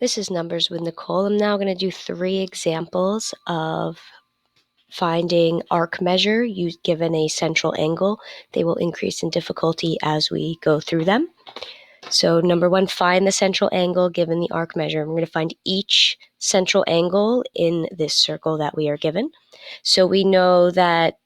This is Numbers with Nicole. I'm now going to do 3 examples of finding arc measure given a central angle. They will increase in difficulty as we go through them. So number 1, find the central angle given the arc measure. I'm going to find each central angle in this circle that we are given. So we know that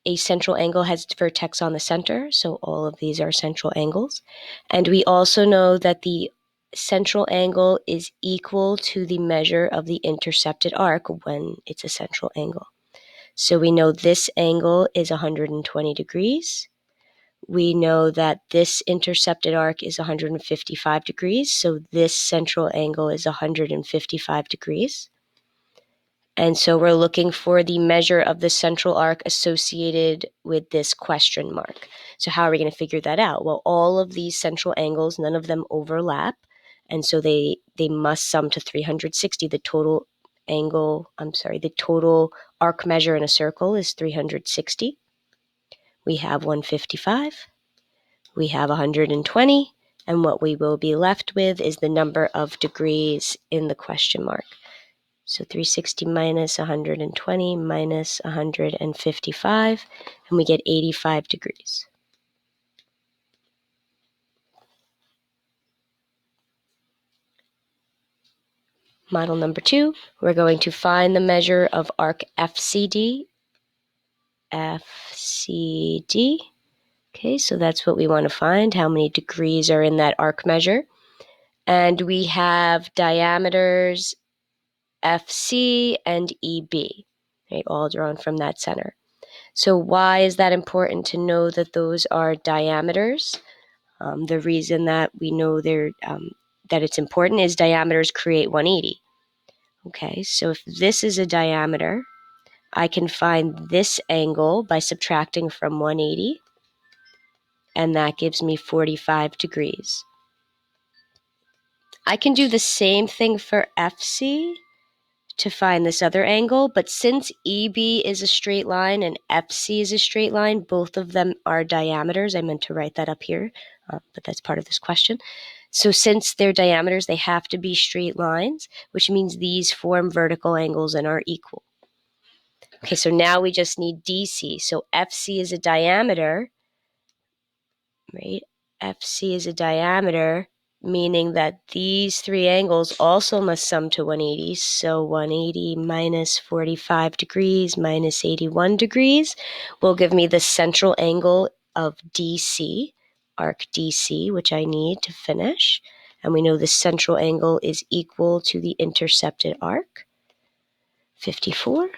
a central angle has vertex on the center, so all of these are central angles. And we also know that the central angle is equal to the measure of the intercepted arc when it's a central angle. So we know this angle is 120 degrees. We know that this intercepted arc is 155 degrees, so this central angle is 155 degrees. And so we're looking for the measure of the central arc associated with this question mark. So how are we going to figure that out? Well, all of these central angles, none of them overlap. And so they must sum to 360. The total arc measure in a circle is 360. We have 155. We have 120. And what we will be left with is the number of degrees in the question mark. So 360 minus 120 minus 155, and we get 85 degrees. Model number 2, we're going to find the measure of arc FCD. FCD. Okay, so that's what we want to find, how many degrees are in that arc measure. And we have diameters FC and EB, right, all drawn from that center. So why is that important to know that those are diameters? The reason that we know that it's important is diameters create 180. Okay, so if this is a diameter, I can find this angle by subtracting from 180, and that gives me 45 degrees. I can do the same thing for FC to find this other angle, but since EB is a straight line and FC is a straight line, both of them are diameters. I meant to write that up here, but that's part of this question. So since they're diameters, they have to be straight lines, which means these form vertical angles and are equal. Okay, so now we just need DC. So FC is a diameter, right? FC is a diameter, meaning that these 3 angles also must sum to 180. So 180 minus 45 degrees minus 81 degrees will give me the central angle of DC, arc DC, which I need to finish. And we know the central angle is equal to the intercepted arc, 54.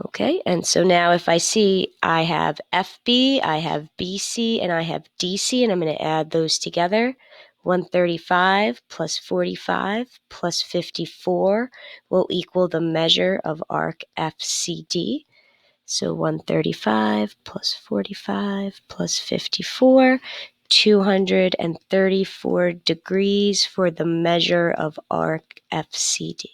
Okay, and so now if I see I have FB, I have BC, and I have DC, and I'm going to add those together. 135 plus 45 plus 54 will equal the measure of arc FCD. So 135 plus 45 plus 54, 234 degrees for the measure of arc FCD.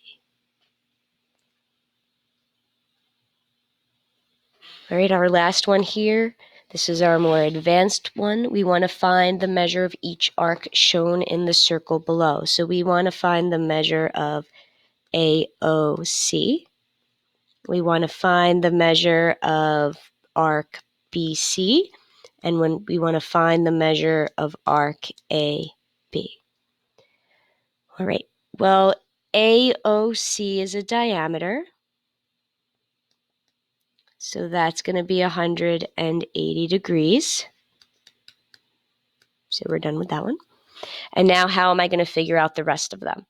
All right, our last one here. This is our more advanced one. We want to find the measure of each arc shown in the circle below. So we want to find the measure of AOC. We want to find the measure of arc BC. And when we want to find the measure of arc AB. All right, well, AOC is a diameter. So that's going to be 180 degrees. So we're done with that one. And now how am I going to figure out the rest of them?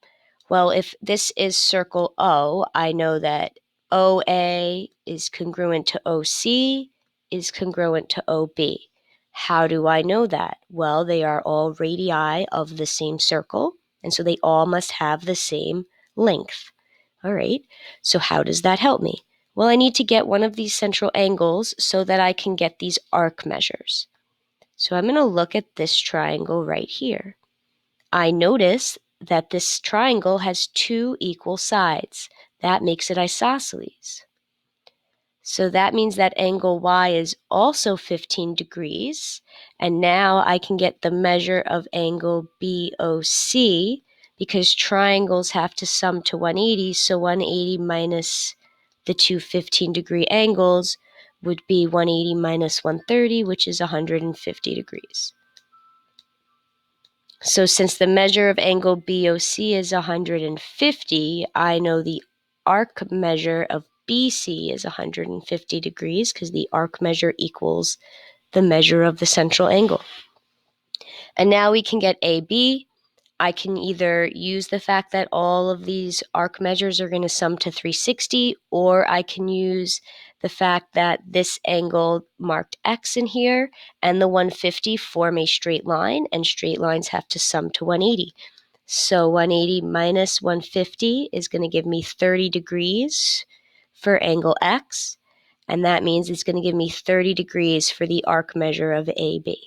Well, if this is circle O, I know that OA is congruent to OC is congruent to OB. How do I know that? Well, they are all radii of the same circle, and so they all must have the same length. All right, so how does that help me? Well, I need to get one of these central angles so that I can get these arc measures. So I'm going to look at this triangle right here. I notice that this triangle has 2 equal sides. That makes it isosceles. So that means that angle Y is also 15 degrees. And now I can get the measure of angle BOC because triangles have to sum to 180. So 180 minus the two 15-degree angles would be 180 minus 130, which is 150 degrees. So since the measure of angle BOC is 150, I know the arc measure of BC is 150 degrees because the arc measure equals the measure of the central angle. And now we can get AB. I can either use the fact that all of these arc measures are going to sum to 360, or I can use the fact that this angle marked X in here and the 150 form a straight line, and straight lines have to sum to 180. So 180 minus 150 is going to give me 30 degrees for angle X, and that means it's going to give me 30 degrees for the arc measure of AB.